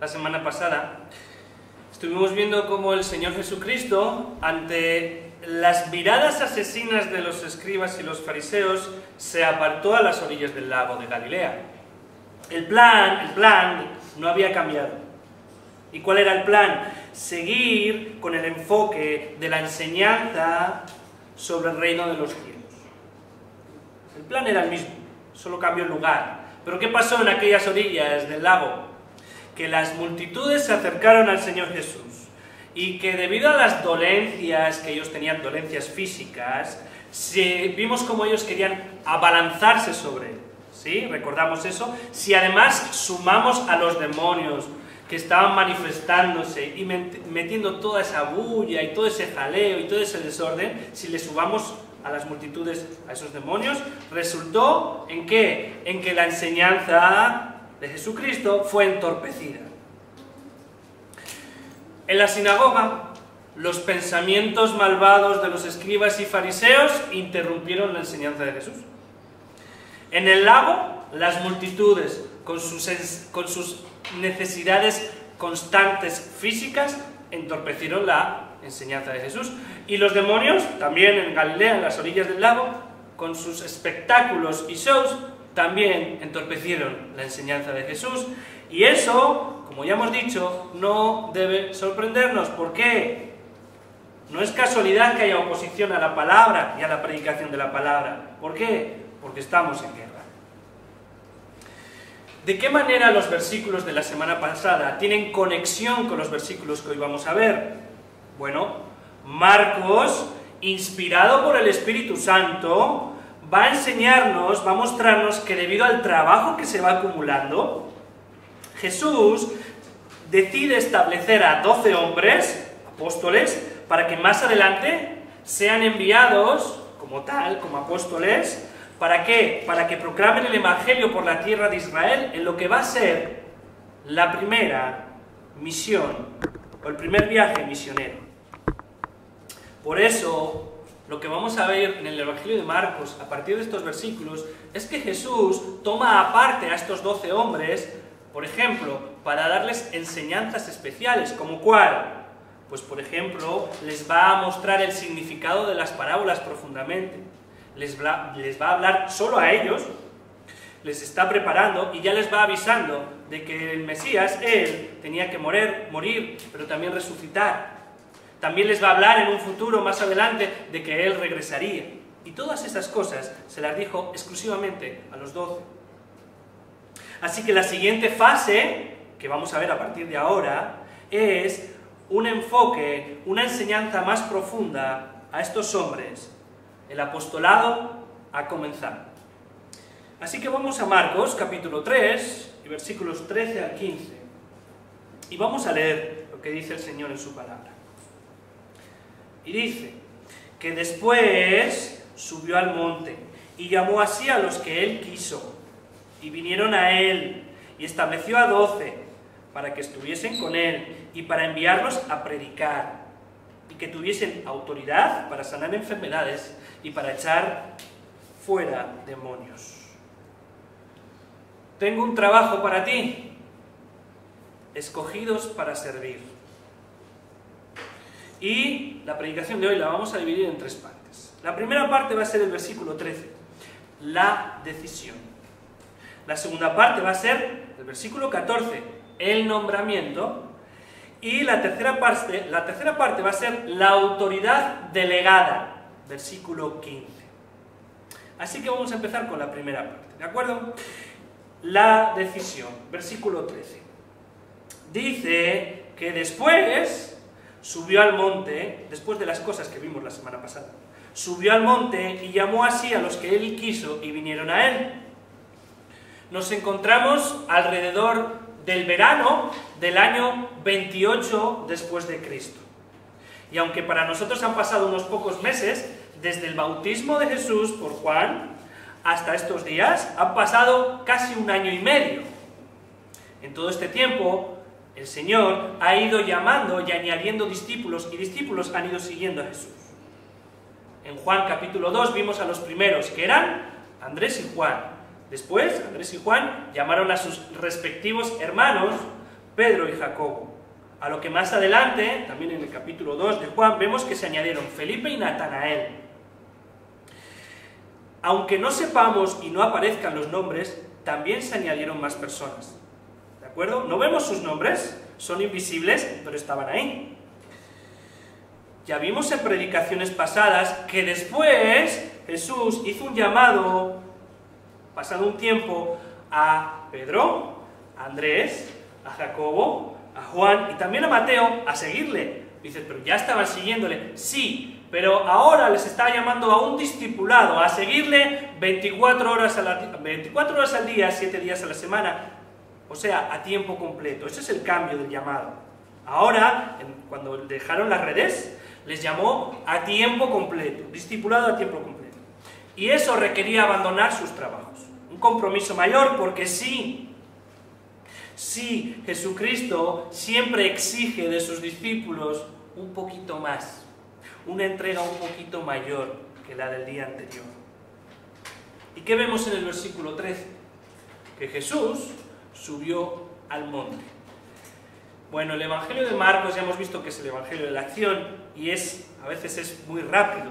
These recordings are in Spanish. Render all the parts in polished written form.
la semana pasada, estuvimos viendo cómo el Señor Jesucristo, ante las miradas asesinas de los escribas y los fariseos, se apartó a las orillas del lago de Galilea. El plan no había cambiado. ¿Y cuál era el plan? Seguir con el enfoque de la enseñanza sobre el reino de los cielos. El plan era el mismo, solo cambió el lugar. Pero ¿qué pasó en aquellas orillas del lago? Que las multitudes se acercaron al Señor Jesús y que debido a las dolencias que ellos tenían, dolencias físicas, vimos como ellos querían abalanzarse sobre él. ¿Sí? ¿Recordamos eso? Si además sumamos a los demonios que estaban manifestándose y metiendo toda esa bulla y todo ese jaleo y todo ese desorden, si le sumamos a las multitudes, a esos demonios, resultó ¿en qué? En que la enseñanza de Jesucristo fue entorpecida. En la sinagoga, los pensamientos malvados de los escribas y fariseos interrumpieron la enseñanza de Jesús. En el lago, las multitudes, con sus necesidades constantes físicas, entorpecieron la enseñanza de Jesús. Y los demonios, también en Galilea, en las orillas del lago, con sus espectáculos y shows, también entorpecieron la enseñanza de Jesús. Y eso, como ya hemos dicho, no debe sorprendernos. ¿Por qué? No es casualidad que haya oposición a la palabra y a la predicación de la palabra. ¿Por qué? Porque estamos en guerra. ¿De qué manera los versículos de la semana pasada tienen conexión con los versículos que hoy vamos a ver? Bueno, Marcos, inspirado por el Espíritu Santo, va a enseñarnos, va a mostrarnos que debido al trabajo que se va acumulando, Jesús decide establecer a 12 hombres, apóstoles, para que más adelante sean enviados como tal, como apóstoles. ¿Para qué? Para que proclamen el Evangelio por la tierra de Israel en lo que va a ser la primera misión, o el primer viaje misionero. Por eso, lo que vamos a ver en el Evangelio de Marcos, a partir de estos versículos, es que Jesús toma aparte a estos 12 hombres, por ejemplo, para darles enseñanzas especiales, ¿como cuál? Pues, por ejemplo, les va a mostrar el significado de las parábolas profundamente. Les va a hablar solo a ellos, les está preparando y ya les va avisando de que el Mesías, él, tenía que morir, pero también resucitar. También les va a hablar en un futuro más adelante de que él regresaría. Y todas esas cosas se las dijo exclusivamente a los 12. Así que la siguiente fase, que vamos a ver a partir de ahora, es un enfoque, una enseñanza más profunda a estos hombres. El apostolado ha comenzado. Así que vamos a Marcos, capítulo 3, y versículos 13 al 15. Y vamos a leer lo que dice el Señor en su palabra. Y dice que después subió al monte y llamó así a los que él quiso. Y vinieron a él y estableció a 12 para que estuviesen con él y para enviarlos a predicar. Y que tuviesen autoridad para sanar enfermedades y para echar fuera demonios. Tengo un trabajo para ti, escogidos para servir. Y la predicación de hoy la vamos a dividir en 3 partes. La primera parte va a ser el versículo 13, la decisión. La segunda parte va a ser el versículo 14, el nombramiento. Y la tercera parte va a ser la autoridad delegada, versículo 15. Así que vamos a empezar con la primera parte, ¿de acuerdo? La decisión, versículo 13. Dice que después subió al monte, después de las cosas que vimos la semana pasada, subió al monte y llamó así a los que él quiso y vinieron a él. Nos encontramos alrededor del verano del año 28 después de Cristo. Y aunque para nosotros han pasado unos pocos meses, desde el bautismo de Jesús por Juan hasta estos días, han pasado casi 1 año y medio. En todo este tiempo, el Señor ha ido llamando y añadiendo discípulos, y discípulos han ido siguiendo a Jesús. En Juan capítulo 2 vimos a los primeros, que eran Andrés y Juan. Después, Andrés y Juan llamaron a sus respectivos hermanos Pedro y Jacobo. A lo que más adelante, también en el capítulo 2 de Juan, vemos que se añadieron Felipe y Natanael. Aunque no sepamos y no aparezcan los nombres, también se añadieron más personas. ¿De acuerdo? No vemos sus nombres, son invisibles, pero estaban ahí. Ya vimos en predicaciones pasadas que después Jesús hizo un llamado, pasado un tiempo, a Pedro, a Andrés, a Jacobo, a Juan y también a Mateo a seguirle. Dices, pero ya estaban siguiéndole. Sí, pero ahora les está llamando a un discipulado, a seguirle 24 horas al día, 7 días a la semana, o sea, a tiempo completo. Ese es el cambio del llamado. Ahora, cuando dejaron las redes, les llamó a tiempo completo, discipulado a tiempo completo. Y eso requería abandonar sus trabajos. Un compromiso mayor, porque sí, Jesucristo siempre exige de sus discípulos un poquito más, una entrega un poquito mayor que la del día anterior. ¿Y qué vemos en el versículo 13? Que Jesús subió al monte. Bueno, el Evangelio de Marcos ya hemos visto que es el Evangelio de la acción y a veces es muy rápido.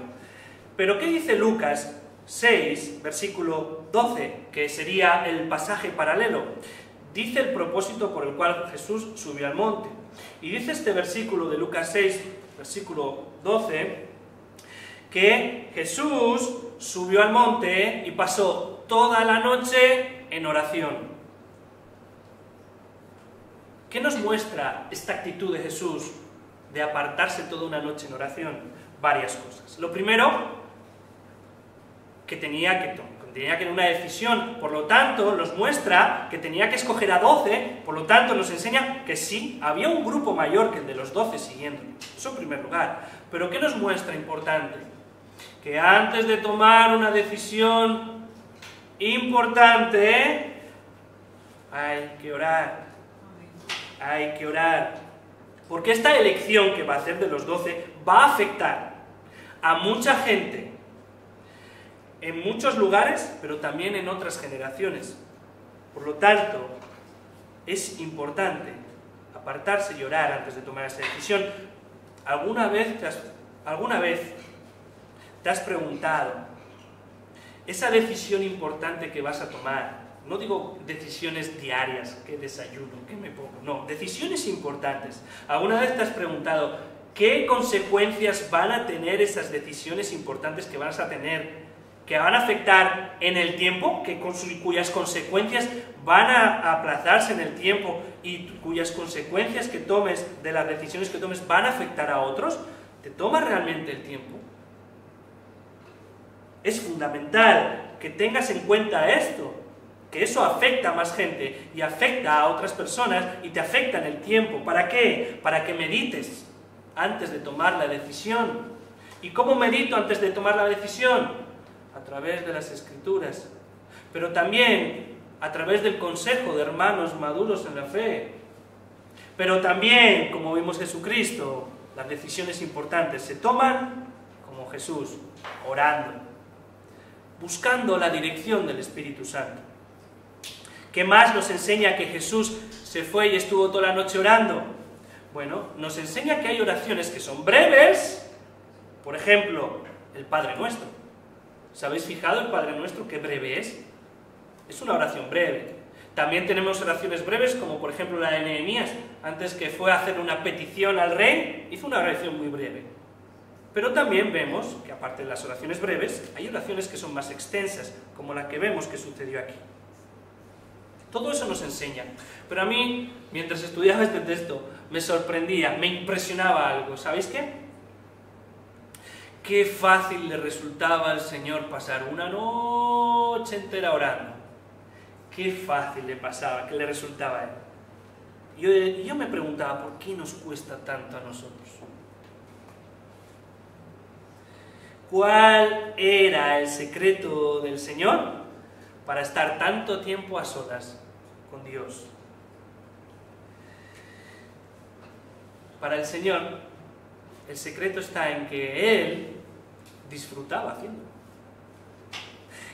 Pero ¿qué dice Lucas 6, versículo 12, que sería el pasaje paralelo? Dice el propósito por el cual Jesús subió al monte. Y dice este versículo de Lucas 6, versículo 12, que Jesús subió al monte y pasó toda la noche en oración. ¿Qué nos muestra esta actitud de Jesús de apartarse toda una noche en oración? Varias cosas. Lo primero, que tenía que tener una decisión, por lo tanto nos muestra que tenía que escoger a 12, por lo tanto nos enseña que sí, había un grupo mayor que el de los 12 siguiéndolo. Eso en primer lugar. Pero ¿qué nos muestra importante? Que antes de tomar una decisión importante, hay que orar. Hay que orar, porque esta elección que va a hacer de los 12 va a afectar a mucha gente, en muchos lugares, pero también en otras generaciones. Por lo tanto, es importante apartarse y orar antes de tomar esa decisión. ¿Alguna vez te has preguntado esa decisión importante que vas a tomar? No digo decisiones diarias, qué desayuno, qué me pongo, no, decisiones importantes. ¿Alguna vez te has preguntado qué consecuencias van a tener esas decisiones importantes que vas a tener, que van a afectar en el tiempo, cuyas consecuencias van a aplazarse en el tiempo y cuyas consecuencias que tomes de las decisiones que tomes van a afectar a otros? ¿Te toma realmente el tiempo? Es fundamental que tengas en cuenta esto, que eso afecta a más gente y afecta a otras personas y te afecta en el tiempo. ¿Para qué? Para que medites antes de tomar la decisión. ¿Y cómo medito antes de tomar la decisión? A través de las Escrituras, pero también a través del consejo de hermanos maduros en la fe. Pero también, como vimos Jesucristo, las decisiones importantes se toman como Jesús, orando, buscando la dirección del Espíritu Santo. ¿Qué más nos enseña que Jesús se fue y estuvo toda la noche orando? Bueno, nos enseña que hay oraciones que son breves. Por ejemplo, el Padre Nuestro. ¿Os habéis fijado el Padre Nuestro qué breve es? Es una oración breve. También tenemos oraciones breves, como por ejemplo la de Nehemías. Antes que fue a hacer una petición al rey, hizo una oración muy breve. Pero también vemos que aparte de las oraciones breves, hay oraciones que son más extensas, como la que vemos que sucedió aquí. Todo eso nos enseña. Pero a mí, mientras estudiaba este texto, me sorprendía, me impresionaba algo. ¿Sabéis qué? Qué fácil le resultaba al Señor pasar una noche entera orando. Qué fácil que le resultaba a Él. Yo me preguntaba, ¿por qué nos cuesta tanto a nosotros? ¿Cuál era el secreto del Señor para estar tanto tiempo a solas con Dios? Para el Señor, el secreto está en que Él disfrutaba haciéndolo.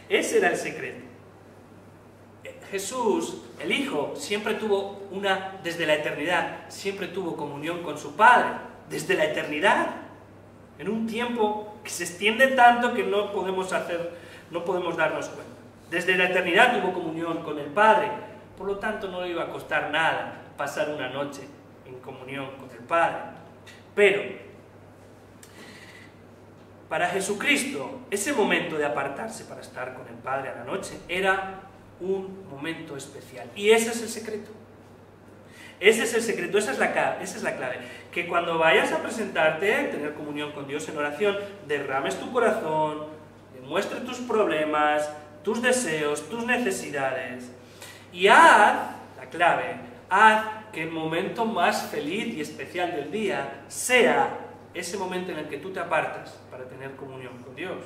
Ese era el secreto. Jesús, el Hijo, siempre tuvo desde la eternidad, siempre tuvo comunión con su Padre, desde la eternidad, en un tiempo que se extiende tanto que no podemos darnos cuenta. Desde la eternidad tuvo comunión con el Padre, por lo tanto no le iba a costar nada pasar una noche en comunión con el Padre. Pero, para Jesucristo, ese momento de apartarse para estar con el Padre a la noche era un momento especial. Y ese es el secreto. Ese es el secreto, esa es la clave. Que cuando vayas a presentarte, tener comunión con Dios en oración, derrames tu corazón, demuestres tus problemas, tus deseos, tus necesidades. Y haz que el momento más feliz y especial del día sea ese momento en el que tú te apartas para tener comunión con Dios.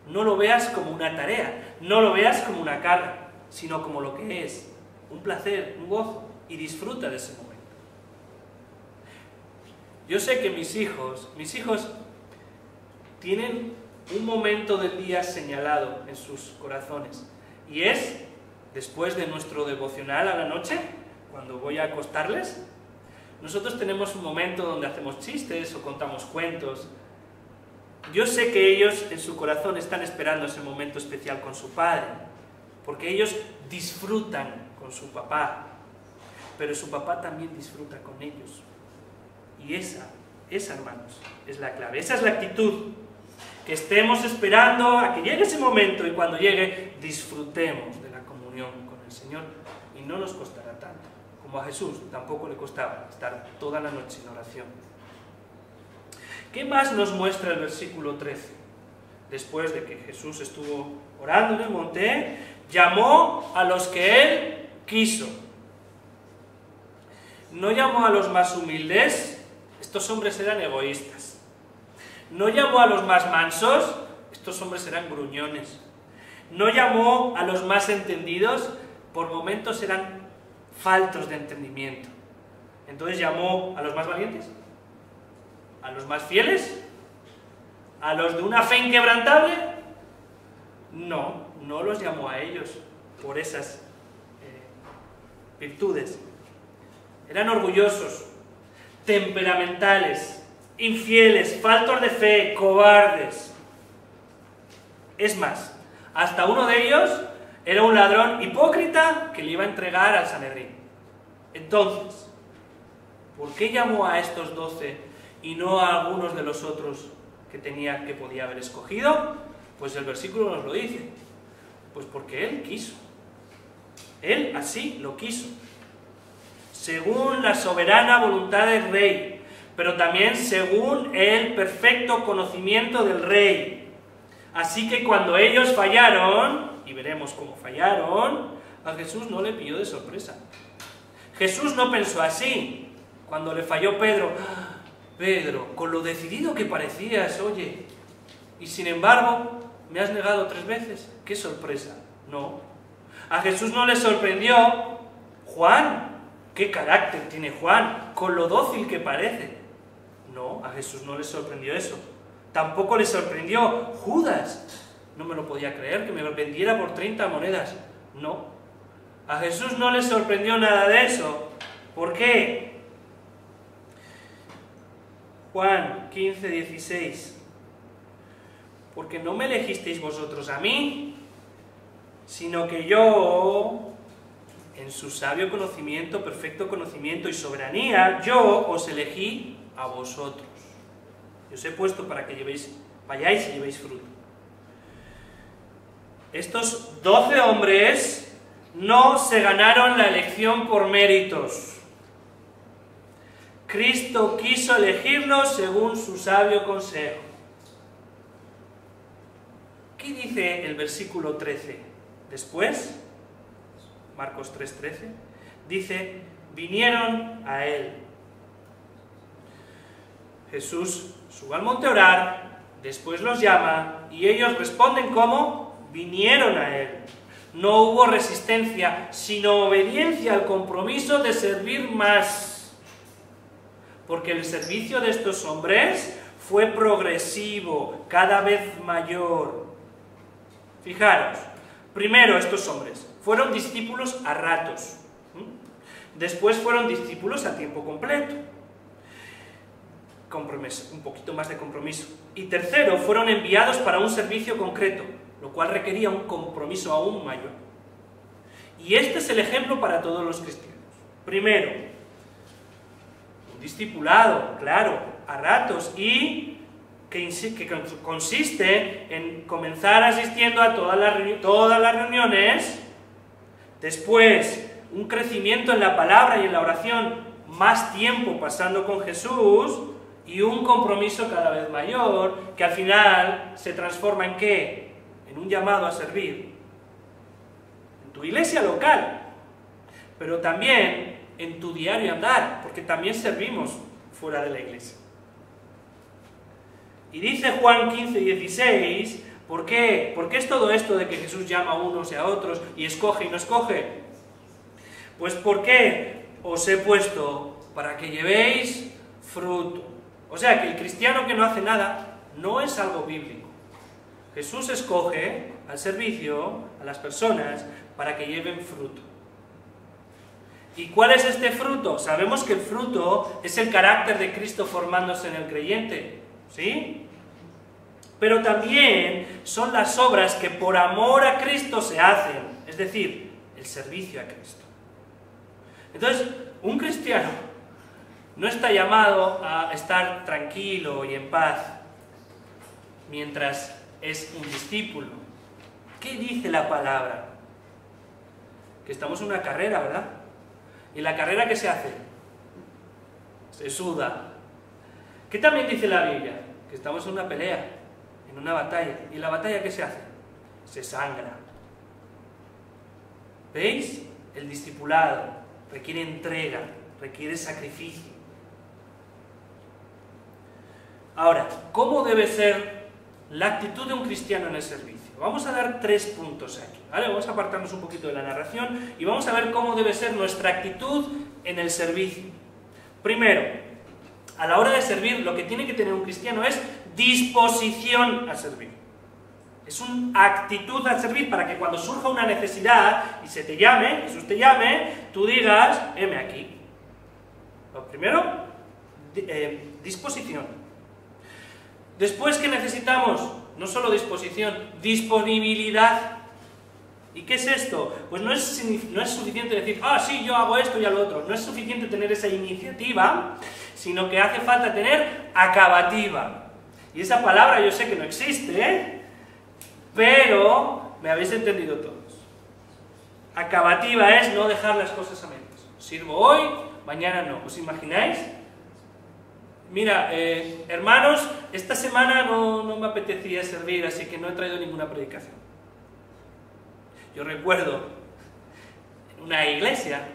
No lo veas como una tarea, no lo veas como una carga, sino como lo que es, un placer, un gozo, y disfruta de ese momento. Yo sé que mis hijos tienen un momento del día señalado en sus corazones, y es después de nuestro devocional a la noche, cuando voy a acostarles. Nosotros tenemos un momento donde hacemos chistes o contamos cuentos. Yo sé que ellos en su corazón están esperando ese momento especial con su padre, porque ellos disfrutan con su papá, pero su papá también disfruta con ellos. Y esa, hermanos, es la clave, esa es la actitud. Que estemos esperando a que llegue ese momento, y cuando llegue disfrutemos de la comunión con el Señor, y no nos costará tanto. Como a Jesús tampoco le costaba estar toda la noche en oración. ¿Qué más nos muestra el versículo 13? Después de que Jesús estuvo orando en el monte, llamó a los que Él quiso. No llamó a los más humildes, estos hombres eran egoístas. No llamó a los más mansos, estos hombres eran gruñones. No llamó a los más entendidos, por momentos eran faltos de entendimiento. Entonces llamó a los más valientes, a los más fieles, a los de una fe inquebrantable. No los llamó a ellos por esas virtudes. Eran orgullosos, temperamentales, infieles, faltos de fe, cobardes. Es más, hasta uno de ellos era un ladrón hipócrita que le iba a entregar al Sanedrín. Entonces, ¿por qué llamó a estos 12 y no a algunos de los otros que podía haber escogido? Pues el versículo nos lo dice. Pues porque Él quiso. Él así lo quiso. Según la soberana voluntad del Rey, pero también según el perfecto conocimiento del Rey. Así que cuando ellos fallaron, y veremos cómo fallaron, a Jesús no le pilló de sorpresa. Jesús no pensó así. Cuando le falló Pedro, Pedro, con lo decidido que parecías, oye, y sin embargo, me has negado 3 veces. ¡Qué sorpresa! No. A Jesús no le sorprendió Juan. ¿Qué carácter tiene Juan? Con lo dócil que parece. No, a Jesús no le sorprendió eso. Tampoco le sorprendió Judas. No me lo podía creer que me vendiera por 30 monedas. No. A Jesús no le sorprendió nada de eso. ¿Por qué? Juan 15, 16. Porque no me elegisteis vosotros a mí, sino que yo, en su sabio conocimiento, perfecto conocimiento y soberanía, yo os elegí a vosotros. Y os he puesto para que vayáis y llevéis fruto. Estos 12 hombres no se ganaron la elección por méritos. Cristo quiso elegirlos según su sabio consejo. ¿Qué dice el versículo 13? Después, Marcos 3:13, dice, vinieron a Él. Jesús sube al monte a orar, después los llama, y ellos responden ¿cómo? Vinieron a Él. No hubo resistencia, sino obediencia al compromiso de servir más. Porque el servicio de estos hombres fue progresivo, cada vez mayor. Fijaros, primero estos hombres fueron discípulos a ratos. después fueron discípulos a tiempo completo. Compromiso, un poquito más de compromiso. Y tercero, fueron enviados para un servicio concreto, lo cual requería un compromiso aún mayor. Y este es el ejemplo para todos los cristianos. Primero, un discipulado, claro, a ratos, y que consiste en comenzar asistiendo a todas las reuniones, después un crecimiento en la palabra y en la oración, más tiempo pasando con Jesús, y un compromiso cada vez mayor, que al final se transforma ¿en qué? En un llamado a servir. En tu iglesia local, pero también en tu diario andar, porque también servimos fuera de la iglesia. Y dice Juan 15:16, ¿por qué? ¿Por qué es todo esto de que Jesús llama a unos y a otros, y escoge y no escoge? Pues porque os he puesto para que llevéis fruto. O sea que el cristiano que no hace nada no es algo bíblico. Jesús escoge al servicio, a las personas, para que lleven fruto. ¿Y cuál es este fruto? Sabemos que el fruto es el carácter de Cristo formándose en el creyente, ¿sí? Pero también son las obras que por amor a Cristo se hacen, es decir, el servicio a Cristo. Entonces, un cristiano no está llamado a estar tranquilo y en paz mientras es un discípulo. ¿Qué dice la palabra? Que estamos en una carrera, ¿verdad? ¿Y la carrera qué se hace? Se suda. ¿Qué también dice la Biblia? Que estamos en una pelea, en una batalla. ¿Y la batalla qué se hace? Se sangra. ¿Veis? El discipulado requiere entrega, requiere sacrificio. Ahora, ¿cómo debe ser la actitud de un cristiano en el servicio? Vamos a dar 3 puntos aquí, ¿vale? Vamos a apartarnos un poquito de la narración y vamos a ver cómo debe ser nuestra actitud en el servicio. Primero, a la hora de servir, lo que tiene que tener un cristiano es disposición a servir. Es una actitud al servir para que cuando surja una necesidad y se te llame, Jesús te llame, tú digas, heme aquí. Lo primero, disposición. Después, ¿qué necesitamos? No solo disposición, disponibilidad. ¿Y qué es esto? Pues no es suficiente decir, sí, yo hago esto y lo otro. No es suficiente tener esa iniciativa, sino que hace falta tener acabativa. Y esa palabra yo sé que no existe, pero me habéis entendido todos. Acabativa es no dejar las cosas a medias. Sirvo hoy, mañana no. ¿Os imagináis? Mira, hermanos, esta semana no me apetecía servir, así que no he traído ninguna predicación. Yo recuerdo en una iglesia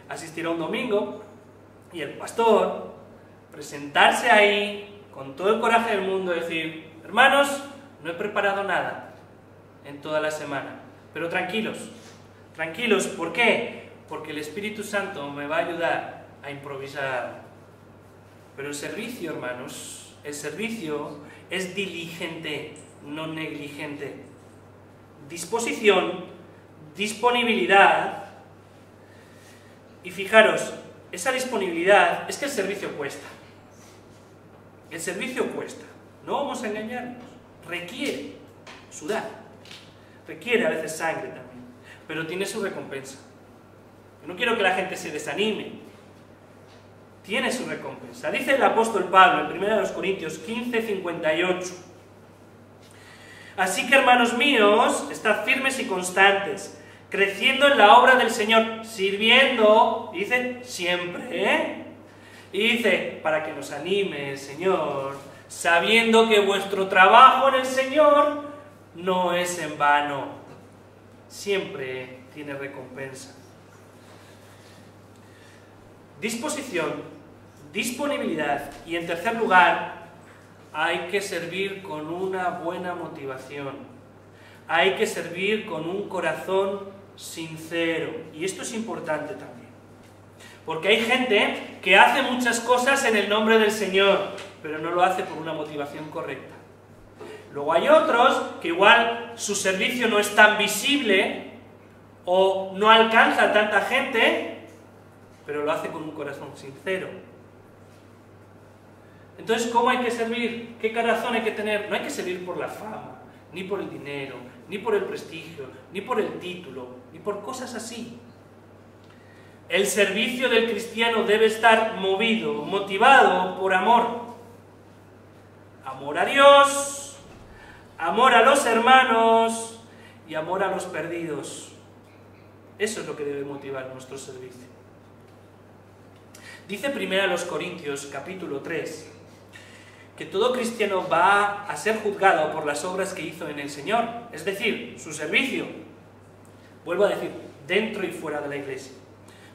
asistir a un domingo y el pastor presentarse ahí con todo el coraje del mundo y decir, hermanos, no he preparado nada en toda la semana, pero tranquilos, tranquilos, ¿por qué? Porque el Espíritu Santo me va a ayudar a improvisar. Pero el servicio, hermanos, el servicio es diligente, no negligente. Disposición, disponibilidad. Y fijaros, esa disponibilidad es que el servicio cuesta. El servicio cuesta. No vamos a engañarnos. Requiere sudar. Requiere a veces sangre también. Pero tiene su recompensa. Yo no quiero que la gente se desanime. Tiene su recompensa. Dice el apóstol Pablo en 1 Corintios 15:58. Así que, hermanos míos, estad firmes y constantes, creciendo en la obra del Señor, sirviendo, dice, siempre, Y dice, para que nos anime el Señor, sabiendo que vuestro trabajo en el Señor no es en vano, siempre tiene recompensa. Disposición, disponibilidad y, en tercer lugar, hay que servir con una buena motivación. Hay que servir con un corazón sincero. Y esto es importante también. Porque hay gente que hace muchas cosas en el nombre del Señor, pero no lo hace por una motivación correcta. Luego hay otros que igual su servicio no es tan visible o no alcanza a tanta gente, pero lo hace con un corazón sincero. Entonces, ¿cómo hay que servir? ¿Qué corazón hay que tener? No hay que servir por la fama, ni por el dinero, ni por el prestigio, ni por el título, ni por cosas así. El servicio del cristiano debe estar movido, motivado por amor. Amor a Dios, amor a los hermanos y amor a los perdidos. Eso es lo que debe motivar nuestro servicio. Dice 1 Corintios, capítulo 3, que todo cristiano va a ser juzgado por las obras que hizo en el Señor, es decir, su servicio. Vuelvo a decir, dentro y fuera de la iglesia.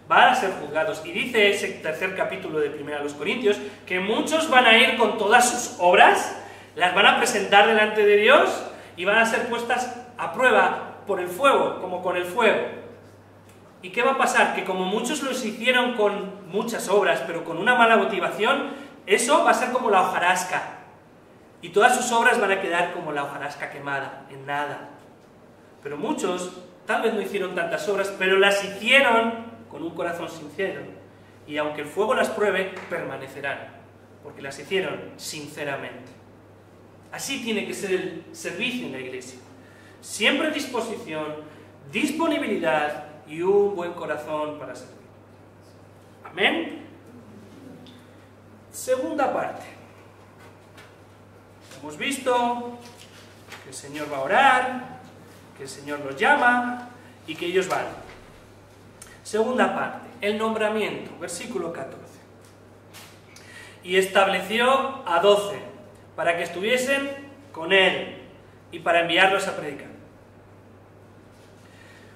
Van a ser juzgados. Y dice ese tercer capítulo de 1 Corintios que muchos van a ir con todas sus obras, las van a presentar delante de Dios y van a ser puestas a prueba por el fuego, como con el fuego. ¿Y qué va a pasar? Que como muchos los hicieron con muchas obras, pero con una mala motivación, eso va a ser como la hojarasca. Y todas sus obras van a quedar como la hojarasca quemada, en nada. Pero muchos tal vez no hicieron tantas obras, pero las hicieron con un corazón sincero, y aunque el fuego las pruebe, permanecerán, porque las hicieron sinceramente. Así tiene que ser el servicio en la iglesia. Siempre disposición, disponibilidad y un buen corazón para servir. Amén. Segunda parte. Hemos visto que el Señor va a orar, que el Señor los llama y que ellos van. Segunda parte, el nombramiento, versículo 14. Y estableció a 12 para que estuviesen con él y para enviarlos a predicar.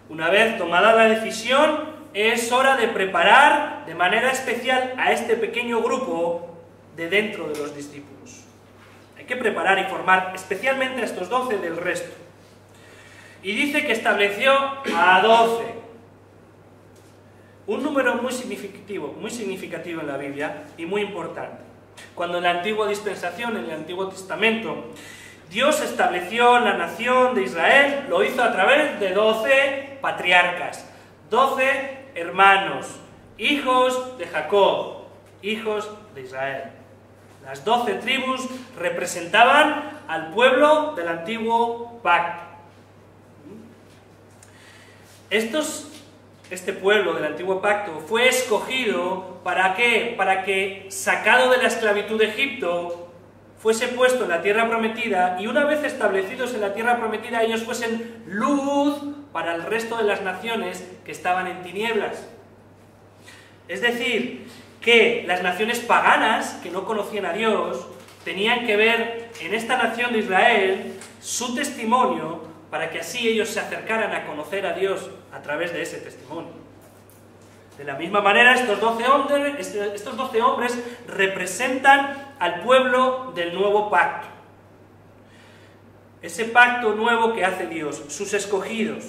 Una vez tomada la decisión, es hora de preparar de manera especial a este pequeño grupo de dentro de los discípulos. Hay que preparar y formar especialmente a estos 12 del resto. Y dice que estableció a 12. Un número muy significativo en la Biblia y muy importante. Cuando en la antigua dispensación, en el Antiguo Testamento, Dios estableció la nación de Israel, lo hizo a través de 12 patriarcas, 12 hermanos, hijos de Jacob, hijos de Israel. Las 12 tribus representaban al pueblo del antiguo pacto. Este pueblo del antiguo pacto fue escogido ¿para qué? Para que, sacado de la esclavitud de Egipto, fuese puesto en la tierra prometida, y una vez establecidos en la tierra prometida, ellos fuesen luz para el resto de las naciones que estaban en tinieblas. Es decir, que las naciones paganas, que no conocían a Dios, tenían que ver en esta nación de Israel su testimonio, para que así ellos se acercaran a conocer a Dios a través de ese testimonio. De la misma manera, estos 12 hombres representan al pueblo del nuevo pacto. Ese pacto nuevo que hace Dios, sus escogidos.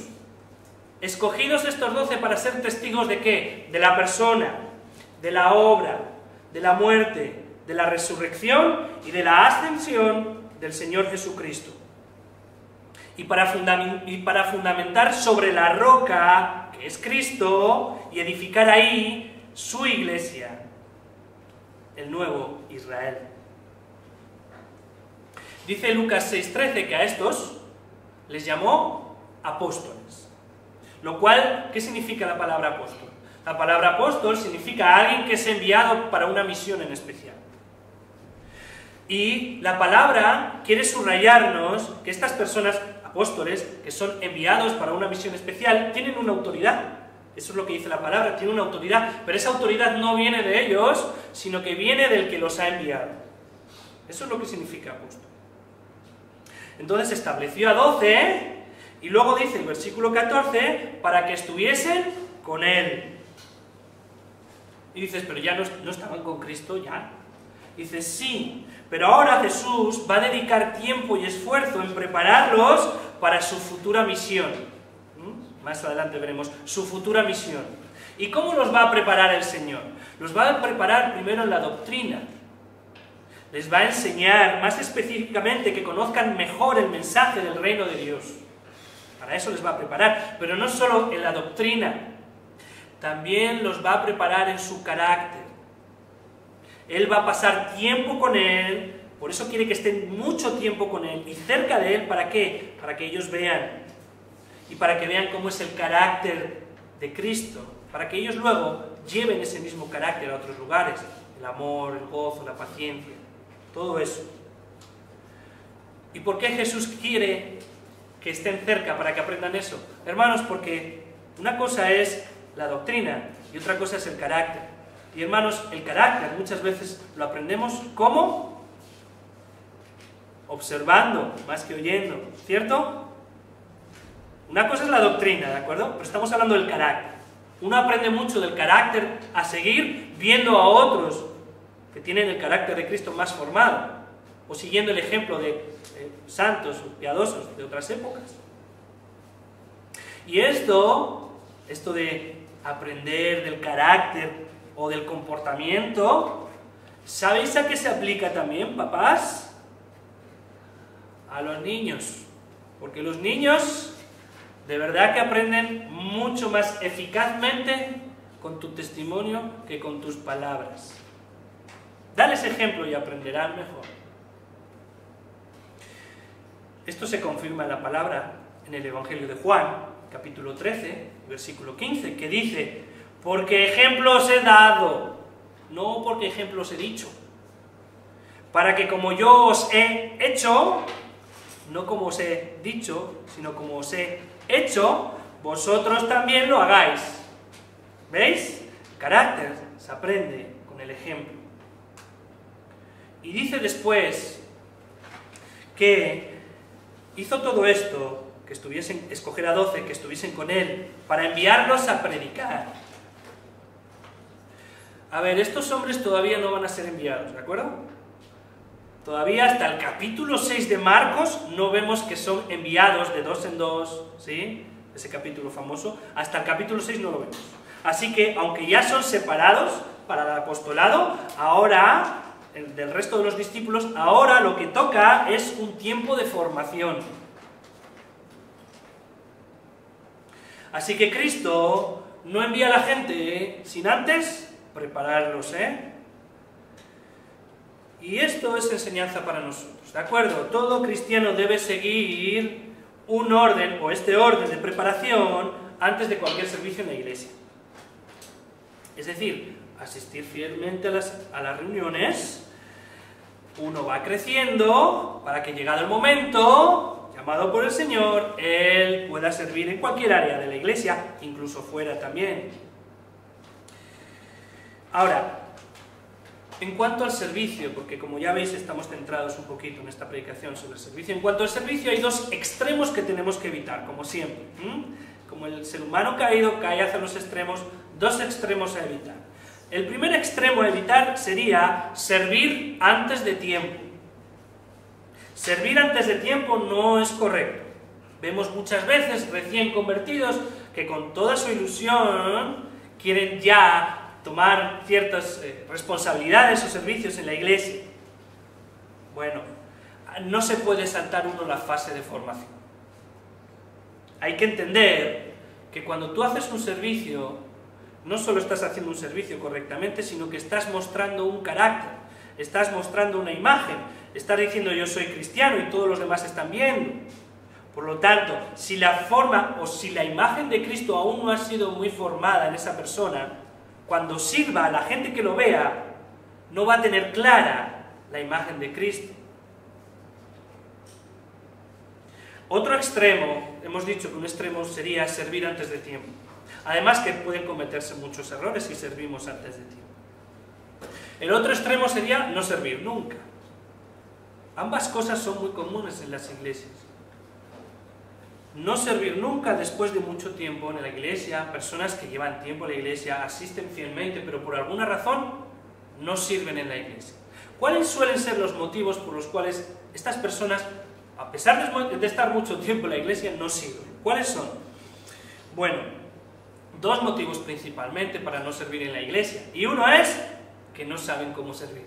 Escogidos estos 12 para ser testigos ¿de qué? De la persona, de la obra, de la muerte, de la resurrección y de la ascensión del Señor Jesucristo. Y para fundamentar sobre la roca, que es Cristo, y edificar ahí su iglesia, el nuevo Israel. Dice Lucas 6:13 que a estos les llamó apóstoles. Lo cual, ¿qué significa la palabra apóstol? La palabra apóstol significa alguien que es enviado para una misión en especial. Y la palabra quiere subrayarnos que estas personas apóstoles, que son enviados para una misión especial, tienen una autoridad. Eso es lo que dice la palabra, tienen una autoridad, pero esa autoridad no viene de ellos, sino que viene del que los ha enviado. Eso es lo que significa apóstol. Entonces estableció a 12, y luego dice el versículo 14, para que estuviesen con él. Y dices, pero ya no estaban con Cristo, ya. Dice, sí, pero ahora Jesús va a dedicar tiempo y esfuerzo en prepararlos para su futura misión. Más adelante veremos su futura misión. ¿Y cómo los va a preparar el Señor? Los va a preparar primero en la doctrina. Les va a enseñar más específicamente que conozcan mejor el mensaje del reino de Dios. Para eso les va a preparar, pero no solo en la doctrina. también los va a preparar en su carácter. Él va a pasar tiempo con Él, por eso quiere que estén mucho tiempo con Él y cerca de Él. ¿Para qué? Para que ellos vean, y para que vean cómo es el carácter de Cristo, para que ellos luego lleven ese mismo carácter a otros lugares, el amor, el gozo, la paciencia, todo eso. ¿Y por qué Jesús quiere que estén cerca para que aprendan eso? Hermanos, porque una cosa es la doctrina y otra cosa es el carácter. Y hermanos, el carácter muchas veces lo aprendemos ¿cómo? Observando, más que oyendo, ¿cierto? Una cosa es la doctrina, ¿de acuerdo? Pero estamos hablando del carácter. Uno aprende mucho del carácter a seguir viendo a otros que tienen el carácter de Cristo más formado, o siguiendo el ejemplo de santos o piadosos de otras épocas. Y esto de aprender del carácter o del comportamiento, ¿sabéis a qué se aplica también, papás? A los niños. Porque los niños de verdad que aprenden mucho más eficazmente con tu testimonio que con tus palabras. Dales ejemplo y aprenderán mejor. Esto se confirma en la palabra en el Evangelio de Juan, capítulo 13, versículo 15, que dice: porque ejemplo os he dado, no porque ejemplo os he dicho, para que como yo os he hecho, no como os he dicho, sino como os he hecho, vosotros también lo hagáis. ¿Veis? Carácter se aprende con el ejemplo. Y dice después que hizo todo esto, que estuviesen, escoger a 12, que estuviesen con él, para enviarlos a predicar. A ver, estos hombres todavía no van a ser enviados, ¿de acuerdo? Todavía hasta el capítulo 6 de Marcos no vemos que son enviados de dos en dos, ¿sí? Ese capítulo famoso, hasta el capítulo 6 no lo vemos. Así que, aunque ya son separados para el apostolado, ahora, del resto de los discípulos, ahora lo que toca es un tiempo de formación. Así que Cristo no envía a la gente sin antes prepararlos, Y esto es enseñanza para nosotros, ¿de acuerdo? Todo cristiano debe seguir un orden, o este orden de preparación, antes de cualquier servicio en la iglesia. Es decir, asistir fielmente a las reuniones. Uno va creciendo para que, llegado el momento, llamado por el Señor, él pueda servir en cualquier área de la iglesia, incluso fuera también. Ahora, en cuanto al servicio, porque como ya veis estamos centrados un poquito en esta predicación sobre el servicio, en cuanto al servicio hay dos extremos que tenemos que evitar, como siempre. Como el ser humano caído cae hacia los extremos, dos extremos a evitar. El primer extremo a evitar sería servir antes de tiempo. Servir antes de tiempo no es correcto. Vemos muchas veces recién convertidos que con toda su ilusión quieren ya tomar ciertas responsabilidades o servicios en la iglesia. Bueno, no se puede saltar uno la fase de formación. Hay que entender que cuando tú haces un servicio, no solo estás haciendo un servicio correctamente, sino que estás mostrando un carácter, estás mostrando una imagen, estás diciendo yo soy cristiano y todos los demás están viendo. Por lo tanto, si la forma o si la imagen de Cristo aún no ha sido muy formada en esa persona, cuando sirva a la gente que lo vea, no va a tener clara la imagen de Cristo. Otro extremo, hemos dicho que un extremo sería servir antes de tiempo. Además que pueden cometerse muchos errores si servimos antes de tiempo. El otro extremo sería no servir nunca. Ambas cosas son muy comunes en las iglesias. No servir nunca después de mucho tiempo en la iglesia, personas que llevan tiempo en la iglesia, asisten fielmente, pero por alguna razón no sirven en la iglesia. ¿Cuáles suelen ser los motivos por los cuales estas personas, a pesar de estar mucho tiempo en la iglesia, no sirven? ¿Cuáles son? Bueno, dos motivos principalmente para no servir en la iglesia. Y uno es que no saben cómo servir.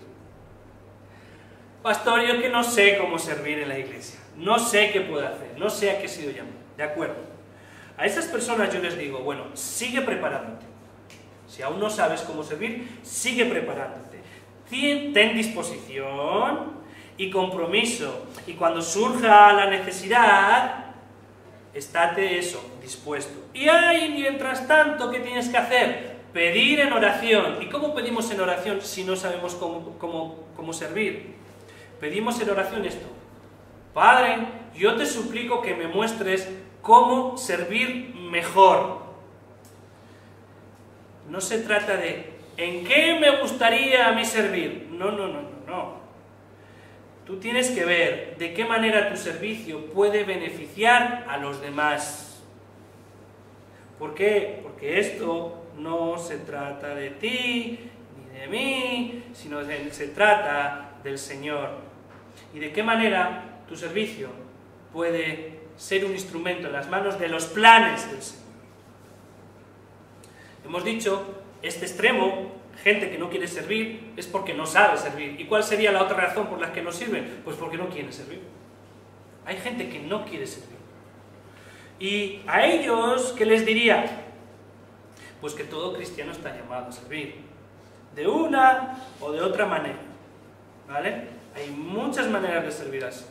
Pastor, yo que no sé cómo servir en la iglesia. No sé qué puedo hacer, no sé a qué he sido llamado. De acuerdo. A esas personas yo les digo, bueno, sigue preparándote. Si aún no sabes cómo servir, sigue preparándote. Ten disposición y compromiso. Y cuando surja la necesidad, estate dispuesto. Y ahí, mientras tanto, ¿qué tienes que hacer? Pedir en oración. ¿Y cómo pedimos en oración si no sabemos cómo servir? Pedimos en oración esto: Padre, yo te suplico que me muestres cómo servir mejor. No se trata de ¿en qué me gustaría a mí servir? No. Tú tienes que ver de qué manera tu servicio puede beneficiar a los demás. ¿Por qué? Porque esto no se trata de ti ni de mí, sino se trata del Señor. ¿Y de qué manera tu servicio puede ser un instrumento en las manos de los planes del Señor? Hemos dicho, este extremo, gente que no quiere servir, es porque no sabe servir. ¿Y cuál sería la otra razón por la que no sirven? Pues porque no quieren servir. Hay gente que no quiere servir. Y a ellos, ¿qué les diría? Pues que todo cristiano está llamado a servir, de una o de otra manera, ¿vale? Hay muchas maneras de servir así.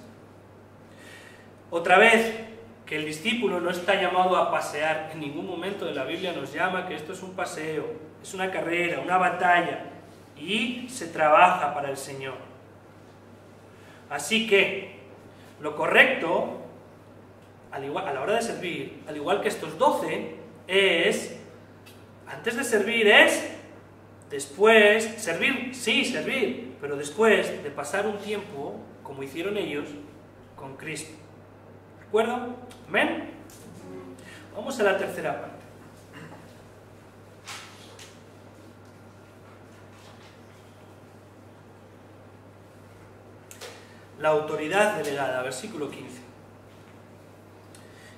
Otra vez, que el discípulo no está llamado a pasear. En ningún momento de la Biblia nos llama que esto es un paseo, es una carrera, una batalla, y se trabaja para el Señor. Así que, lo correcto, a la hora de servir, al igual que estos 12, es, antes de servir después, servir, pero después de pasar un tiempo, como hicieron ellos, con Cristo. ¿De acuerdo? ¿Amén? Vamos a la tercera parte. La autoridad delegada, versículo 15.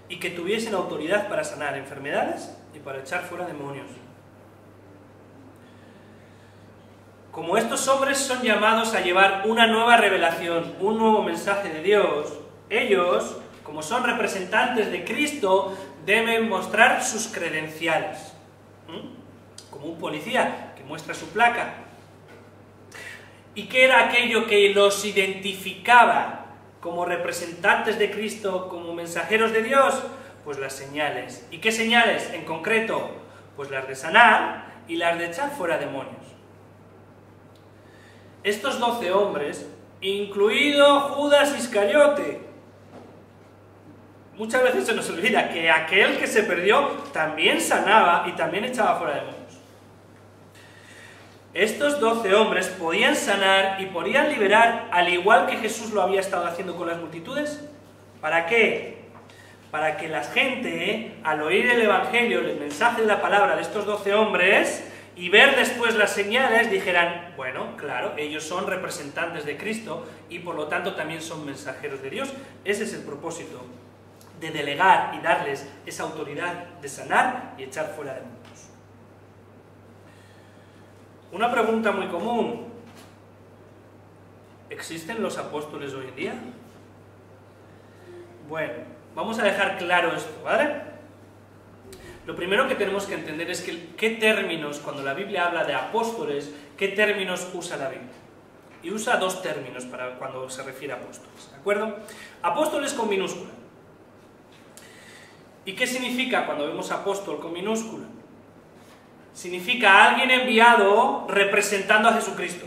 Y que tuviesen autoridad para sanar enfermedades y para echar fuera demonios. Como estos hombres son llamados a llevar una nueva revelación, un nuevo mensaje de Dios, ellos, como son representantes de Cristo, deben mostrar sus credenciales. Como un policía que muestra su placa. ¿Y qué era aquello que los identificaba como representantes de Cristo, como mensajeros de Dios? Pues las señales. ¿Y qué señales en concreto? Pues las de sanar y las de echar fuera demonios. Estos 12 hombres, incluido Judas Iscariote, muchas veces se nos olvida que aquel que se perdió también sanaba y también echaba fuera demonios. Estos 12 hombres podían sanar y podían liberar, al igual que Jesús lo había estado haciendo con las multitudes. ¿Para qué? Para que la gente, al oír el Evangelio, el mensaje de la palabra de estos 12 hombres, y ver después las señales, dijeran, bueno, claro, ellos son representantes de Cristo y por lo tanto también son mensajeros de Dios. Ese es el propósito de delegar y darles esa autoridad de sanar y echar fuera demonios. Una pregunta muy común: ¿existen los apóstoles hoy en día? Bueno, vamos a dejar claro esto, ¿vale? Lo primero que tenemos que entender es que qué términos, cuando la Biblia habla de apóstoles, qué términos usa la Biblia. Y usa dos términos para cuando se refiere a apóstoles, ¿de acuerdo? Apóstoles con minúscula. ¿Y qué significa cuando vemos apóstol con minúscula? Significa alguien enviado representando a Jesucristo.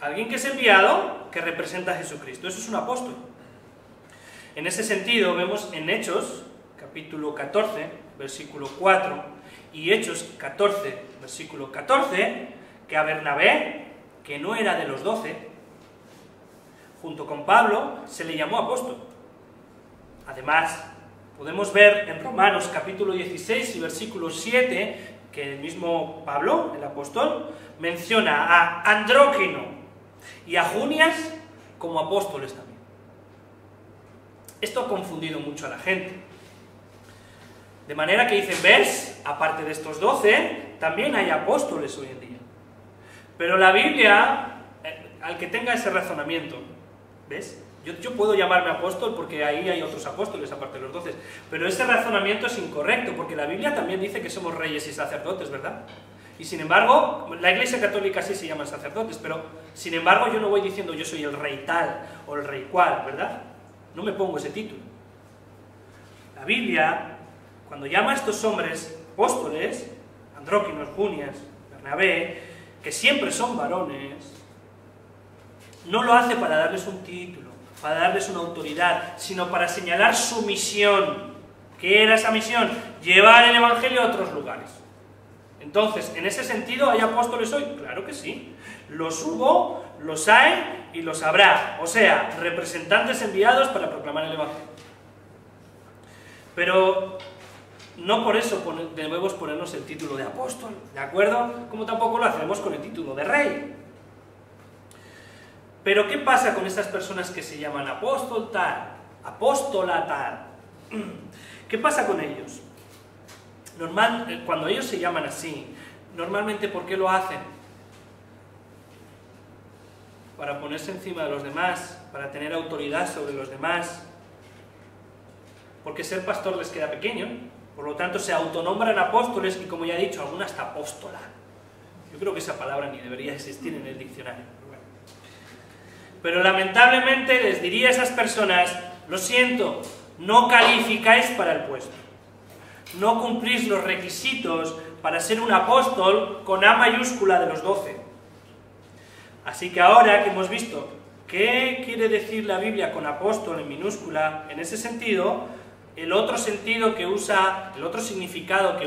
Alguien que es enviado que representa a Jesucristo. Eso es un apóstol. En ese sentido, vemos en Hechos, capítulo 14, versículo 4, y Hechos 14, versículo 14, que a Bernabé, que no era de los 12, junto con Pablo, se le llamó apóstol. Además, podemos ver en Romanos capítulo 16 y versículo 7, que el mismo Pablo, el apóstol, menciona a Andróquino y a Junias como apóstoles también. Esto ha confundido mucho a la gente. De manera que dicen, ¿ves? Aparte de estos 12, también hay apóstoles hoy en día. Pero la Biblia, al que tenga ese razonamiento, ¿ves? Yo puedo llamarme apóstol porque ahí hay otros apóstoles aparte de los 12, pero ese razonamiento es incorrecto, porque la Biblia también dice que somos reyes y sacerdotes, ¿verdad? Y sin embargo, la Iglesia Católica sí se llaman sacerdotes, pero sin embargo yo no voy diciendo yo soy el rey tal o el rey cual, ¿verdad? No me pongo ese título. La Biblia, cuando llama a estos hombres apóstoles, Andróquinos, Junias, Bernabé, que siempre son varones, no lo hace para darles un título, para darles una autoridad, sino para señalar su misión. ¿Qué era esa misión? Llevar el Evangelio a otros lugares. Entonces, en ese sentido, ¿hay apóstoles hoy? Claro que sí. Los hubo, los hay y los habrá. O sea, representantes enviados para proclamar el Evangelio. Pero no por eso debemos ponernos el título de apóstol, ¿de acuerdo? Como tampoco lo hacemos con el título de rey. Pero ¿qué pasa con esas personas que se llaman apóstol tal, apóstola tal? ¿Qué pasa con ellos? Cuando ellos se llaman así, normalmente ¿por qué lo hacen? Para ponerse encima de los demás, para tener autoridad sobre los demás. Porque ser pastor les queda pequeño, por lo tanto se autonombran apóstoles y, como ya he dicho, alguna hasta apóstola. Yo creo que esa palabra ni debería existir en el diccionario. Pero lamentablemente les diría a esas personas, lo siento, no calificáis para el puesto. No cumplís los requisitos para ser un apóstol con A mayúscula de los 12. Así que ahora que hemos visto qué quiere decir la Biblia con apóstol en minúscula, en ese sentido, el otro significado que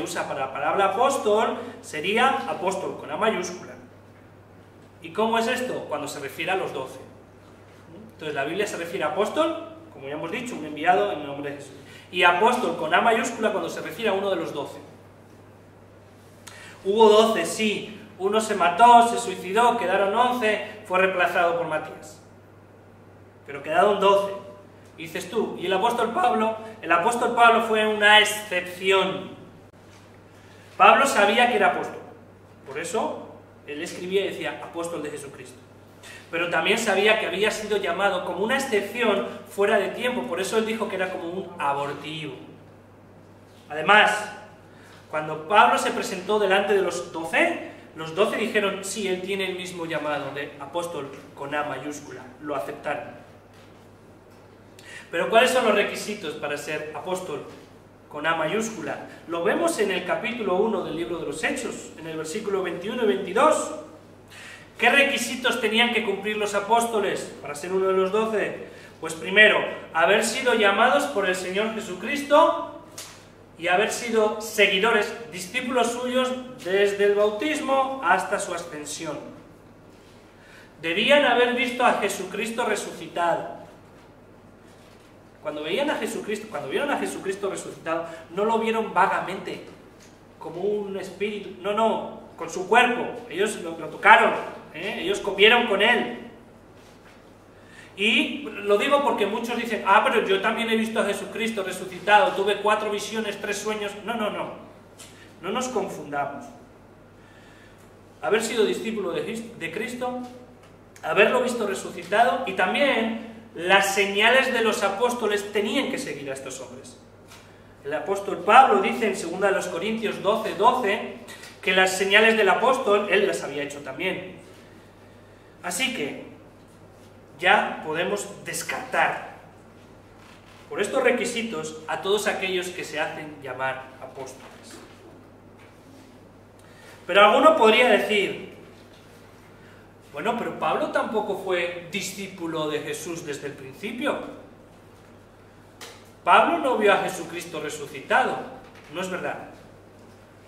usa para la palabra apóstol sería apóstol con A mayúscula. ¿Y cómo es esto? Cuando se refiere a los 12. Entonces la Biblia se refiere a apóstol, como ya hemos dicho, un enviado en nombre de Jesús. Y apóstol con A mayúscula cuando se refiere a uno de los 12. Hubo 12, sí. Uno se mató, se suicidó, quedaron 11, fue reemplazado por Matías. Pero quedaron 12. Y dices tú, ¿y el apóstol Pablo? El apóstol Pablo fue una excepción. Pablo sabía que era apóstol. Por eso él escribía y decía, apóstol de Jesucristo. Pero también sabía que había sido llamado como una excepción fuera de tiempo, por eso él dijo que era como un abortivo. Además, cuando Pablo se presentó delante de los 12 dijeron, sí, él tiene el mismo llamado de apóstol con A mayúscula, lo aceptaron. Pero ¿cuáles son los requisitos para ser apóstol con A mayúscula? Lo vemos en el capítulo 1 del libro de los Hechos, en el versículo 21 y 22. ¿Qué requisitos tenían que cumplir los apóstoles para ser uno de los 12? Pues primero, haber sido llamados por el Señor Jesucristo y haber sido seguidores, discípulos suyos desde el bautismo hasta su ascensión. Debían haber visto a Jesucristo resucitado. Cuando vieron a Jesucristo resucitado, no lo vieron vagamente, como un espíritu, no, con su cuerpo. Ellos lo tocaron, ellos comieron con él. Y lo digo porque muchos dicen, pero yo también he visto a Jesucristo resucitado, tuve 4 visiones, 3 sueños. No nos confundamos. Haber sido discípulo de Cristo, haberlo visto resucitado, y también las señales de los apóstoles tenían que seguir a estos hombres. El apóstol Pablo dice en 2 Corintios 12:12 que las señales del apóstol él las había hecho también. Así que ya podemos descartar por estos requisitos a todos aquellos que se hacen llamar apóstoles. Pero alguno podría decir, bueno, pero Pablo tampoco fue discípulo de Jesús desde el principio. Pablo no vio a Jesucristo resucitado. No es verdad.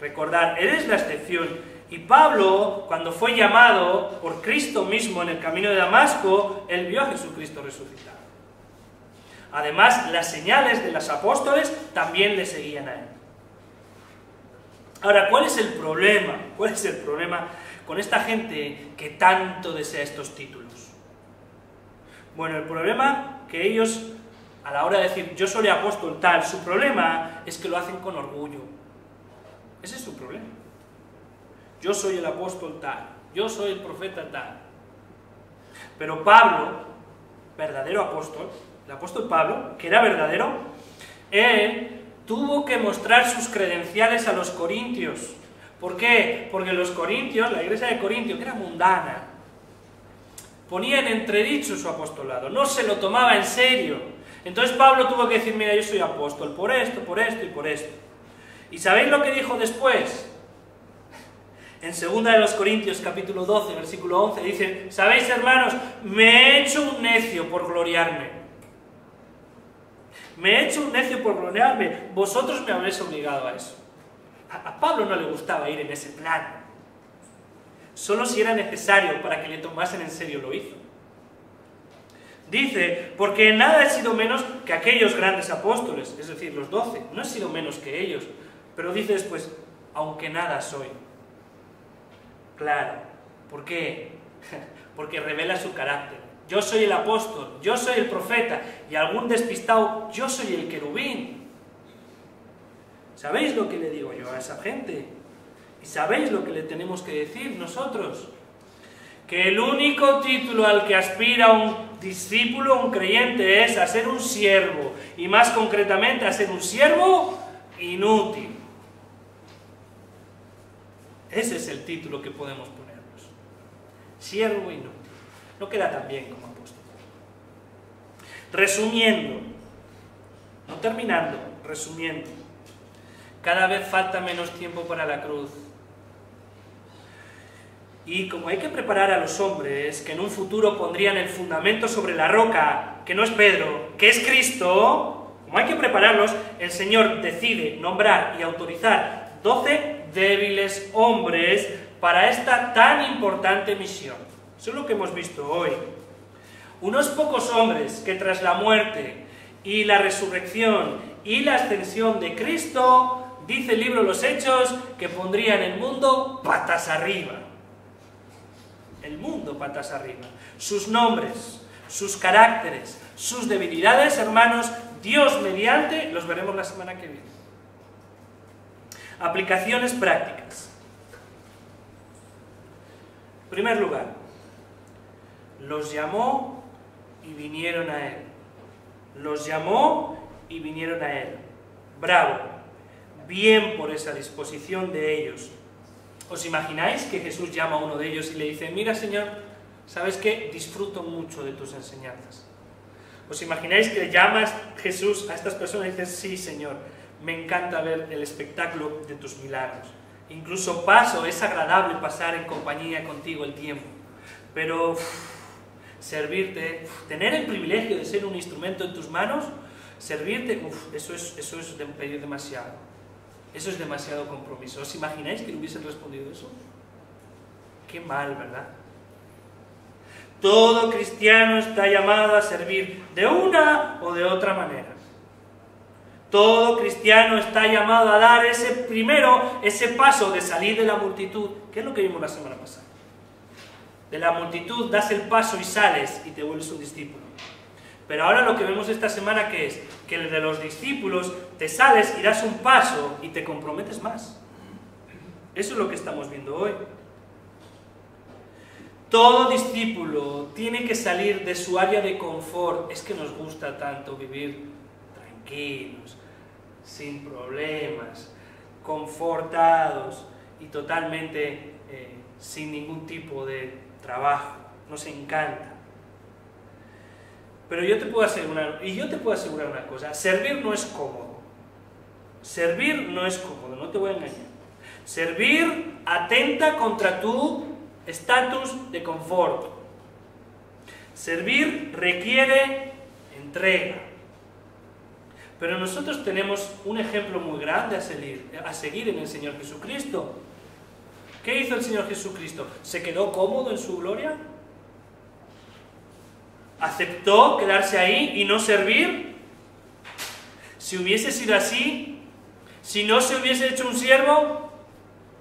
Recordad, él es la excepción. Y Pablo, cuando fue llamado por Cristo mismo en el camino de Damasco, él vio a Jesucristo resucitado. Además, las señales de los apóstoles también le seguían a él. Ahora, ¿cuál es el problema? ¿Cuál es el problema con esta gente que tanto desea estos títulos? Bueno, el problema que ellos, a la hora de decir yo soy apóstol tal, su problema es que lo hacen con orgullo. Ese es su problema. Yo soy el apóstol tal, yo soy el profeta tal. Pero Pablo, verdadero apóstol, el apóstol Pablo, que era verdadero, él tuvo que mostrar sus credenciales a los corintios, ¿Por qué? Porque los corintios, la iglesia de Corintio, que era mundana, ponía en entredicho su apostolado, no se lo tomaba en serio. Entonces Pablo tuvo que decir, mira, yo soy apóstol por esto y por esto. ¿Y sabéis lo que dijo después? En 2 de los Corintios, capítulo 12, versículo 11, dice, ¿sabéis, hermanos? Me he hecho un necio por gloriarme. Me he hecho un necio por gloriarme. Vosotros me habréis obligado a eso. A Pablo no le gustaba ir en ese plan. Solo si era necesario para que le tomasen en serio lo hizo. Dice, porque en nada he sido menos que aquellos grandes apóstoles, es decir, los 12. No he sido menos que ellos. Pero dice después, aunque nada soy. Claro. ¿Por qué? Porque revela su carácter. Yo soy el apóstol, yo soy el profeta, y algún despistado, yo soy el querubín. ¿Sabéis lo que le digo yo a esa gente? ¿Y sabéis lo que le tenemos que decir nosotros? Que el único título al que aspira un discípulo, un creyente, es a ser un siervo, y más concretamente a ser un siervo inútil. Ese es el título que podemos ponernos. Siervo inútil. No queda tan bien como apóstol. Resumiendo, no terminando, resumiendo. Cada vez falta menos tiempo para la cruz. Y como hay que preparar a los hombres que en un futuro pondrían el fundamento sobre la roca, que no es Pedro, que es Cristo, como hay que prepararlos, el Señor decide nombrar y autorizar 12 débiles hombres para esta tan importante misión. Eso es lo que hemos visto hoy. Unos pocos hombres que tras la muerte y la resurrección y la ascensión de Cristo, dice el libro de los Hechos, que pondrían el mundo patas arriba. El mundo patas arriba. Sus nombres, sus caracteres, sus debilidades, hermanos, Dios mediante, los veremos la semana que viene. Aplicaciones prácticas. En primer lugar, los llamó y vinieron a Él. Los llamó y vinieron a Él. Bravo. Bien por esa disposición de ellos. ¿Os imagináis que Jesús llama a uno de ellos y le dice, mira, Señor, ¿sabes qué? Disfruto mucho de tus enseñanzas. ¿Os imagináis que llamas Jesús a estas personas y dices, sí, Señor, me encanta ver el espectáculo de tus milagros. Incluso es agradable pasar en compañía contigo el tiempo. Pero servirte, tener el privilegio de ser un instrumento en tus manos, servirte, eso es pedir demasiado. Eso es demasiado compromiso. ¿Os imagináis que le hubiesen respondido eso? Qué mal, ¿verdad? Todo cristiano está llamado a servir de una o de otra manera. Todo cristiano está llamado a dar ese paso de salir de la multitud. ¿Qué es lo que vimos la semana pasada? De la multitud das el paso y sales y te vuelves un discípulo. Pero ahora lo que vemos esta semana, ¿qué es? Que el de los discípulos te sales y das un paso y te comprometes más. Eso es lo que estamos viendo hoy. Todo discípulo tiene que salir de su área de confort. Es que nos gusta tanto vivir tranquilos, sin problemas, confortados y totalmente sin ningún tipo de trabajo. Nos encanta. Pero yo te puedo asegurar una cosa, servir no es cómodo. Servir no es cómodo, no te voy a engañar. Servir atenta contra tu estatus de confort. Servir requiere entrega. Pero nosotros tenemos un ejemplo muy grande a seguir en el Señor Jesucristo. ¿Qué hizo el Señor Jesucristo? ¿Se quedó cómodo en su gloria? ¿Aceptó quedarse ahí y no servir? Si hubiese sido así, si no se hubiese hecho un siervo,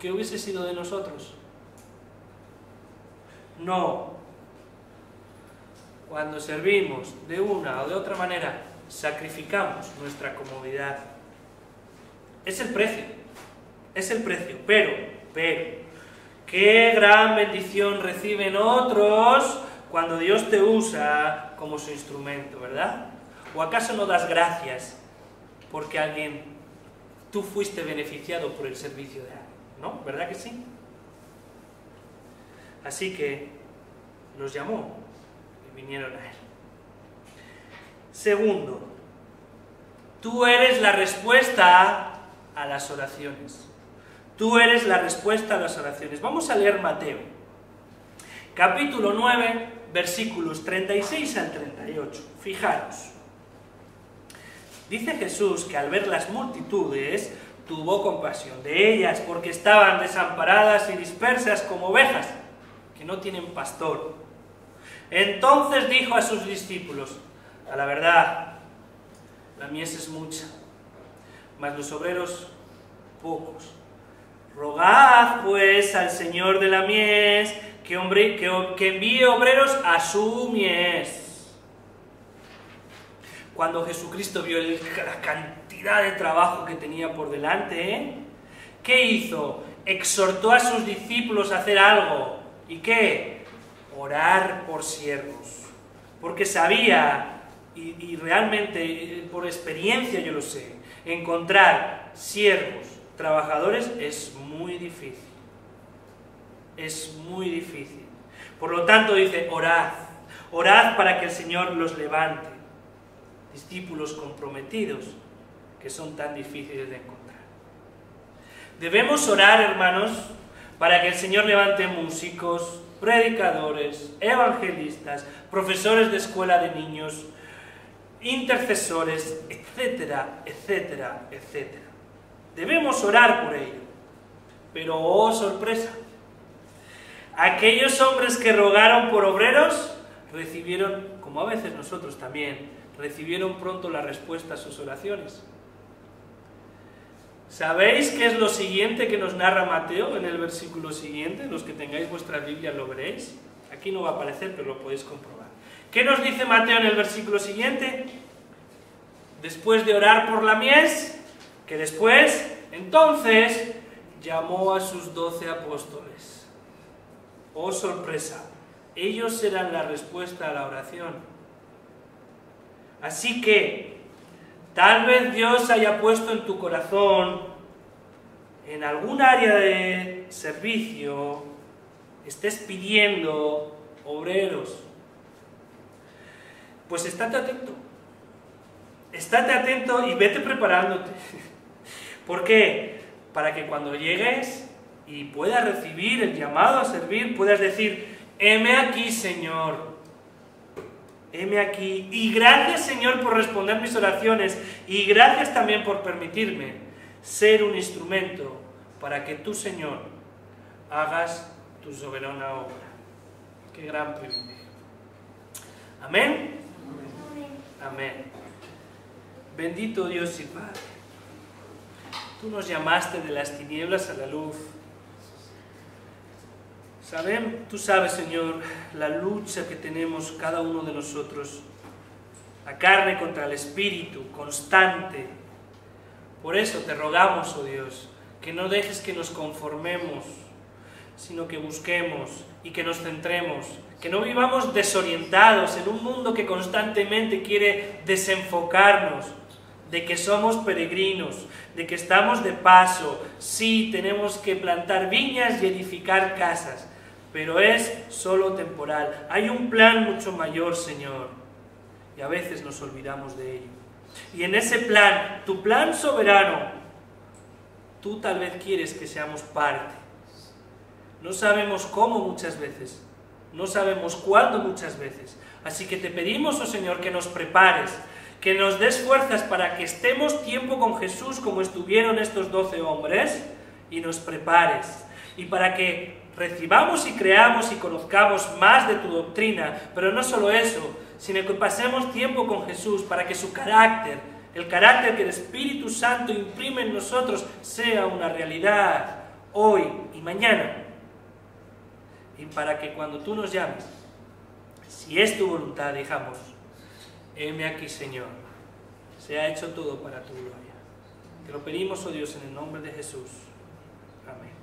¿qué hubiese sido de nosotros? No. Cuando servimos de una o de otra manera, sacrificamos nuestra comodidad. Es el precio, pero, qué gran bendición reciben otros cuando Dios te usa como su instrumento, ¿verdad? ¿O acaso no das gracias porque tú fuiste beneficiado por el servicio de alguien? ¿no? ¿Verdad que sí? Así que los llamó y vinieron a él. Segundo, tú eres la respuesta a las oraciones. Tú eres la respuesta a las oraciones. Vamos a leer Mateo, capítulo 9, versículos 36 al 38. Fijaros. Dice Jesús que al ver las multitudes, tuvo compasión de ellas, porque estaban desamparadas y dispersas como ovejas, que no tienen pastor. Entonces dijo a sus discípulos: a la verdad, la mies es mucha, mas los obreros pocos. Rogad pues al Señor de la mies que envíe obreros a su mies. Cuando Jesucristo vio la cantidad de trabajo que tenía por delante, ¿qué hizo? Exhortó a sus discípulos a hacer algo. ¿Y qué? Orar por siervos. Porque sabía, y realmente por experiencia yo lo sé, encontrar siervos, trabajadores, es muy difícil. Es muy difícil. Por lo tanto dice, orad. Orad para que el Señor los levante. Discípulos comprometidos, que son tan difíciles de encontrar. Debemos orar, hermanos, para que el Señor levante músicos, predicadores, evangelistas, profesores de escuela de niños, intercesores, etcétera, etcétera, etcétera. Debemos orar por ello. Pero, oh sorpresa, aquellos hombres que rogaron por obreros recibieron, como a veces nosotros también, recibieron pronto la respuesta a sus oraciones. ¿Sabéis qué es lo siguiente que nos narra Mateo en el versículo siguiente? Los que tengáis vuestras Biblias lo veréis. Aquí no va a aparecer, pero lo podéis comprobar. ¿Qué nos dice Mateo en el versículo siguiente? Después de orar por la mies, que después, entonces, llamó a sus 12 apóstoles. ¡Oh, sorpresa! Ellos serán la respuesta a la oración. Así que, tal vez Dios haya puesto en tu corazón, en algún área de servicio, estés pidiendo obreros. Pues estate atento. Estate atento y vete preparándote. ¿Por qué? Para que cuando llegues y puedas recibir el llamado a servir, puedas decir: heme aquí, Señor. Heme aquí, y gracias, Señor, por responder mis oraciones, y gracias también por permitirme ser un instrumento para que tú, Señor, hagas tu soberana obra. Qué gran privilegio. Amén. Amén. Bendito Dios y Padre, tú nos llamaste de las tinieblas a la luz. Tú sabes, Señor, la lucha que tenemos cada uno de nosotros, la carne contra el espíritu, constante. Por eso te rogamos, oh Dios, que no dejes que nos conformemos, sino que busquemos y que nos centremos, que no vivamos desorientados en un mundo que constantemente quiere desenfocarnos, de que somos peregrinos, de que estamos de paso. Sí, tenemos que plantar viñas y edificar casas, pero es solo temporal. Hay un plan mucho mayor, Señor, y a veces nos olvidamos de ello. Y en ese plan, tu plan soberano, tú tal vez quieres que seamos parte. No sabemos cómo muchas veces, no sabemos cuándo muchas veces. Así que te pedimos, oh Señor, que nos prepares, que nos des fuerzas para que estemos tiempo con Jesús como estuvieron estos 12 hombres, y nos prepares. Y para que recibamos y creamos y conozcamos más de tu doctrina, pero no solo eso, sino que pasemos tiempo con Jesús para que su carácter, el carácter que el Espíritu Santo imprime en nosotros, sea una realidad hoy y mañana. Y para que cuando tú nos llames, si es tu voluntad, digamos: heme aquí, Señor, se ha hecho todo para tu gloria. Te lo pedimos, oh Dios, en el nombre de Jesús. Amén.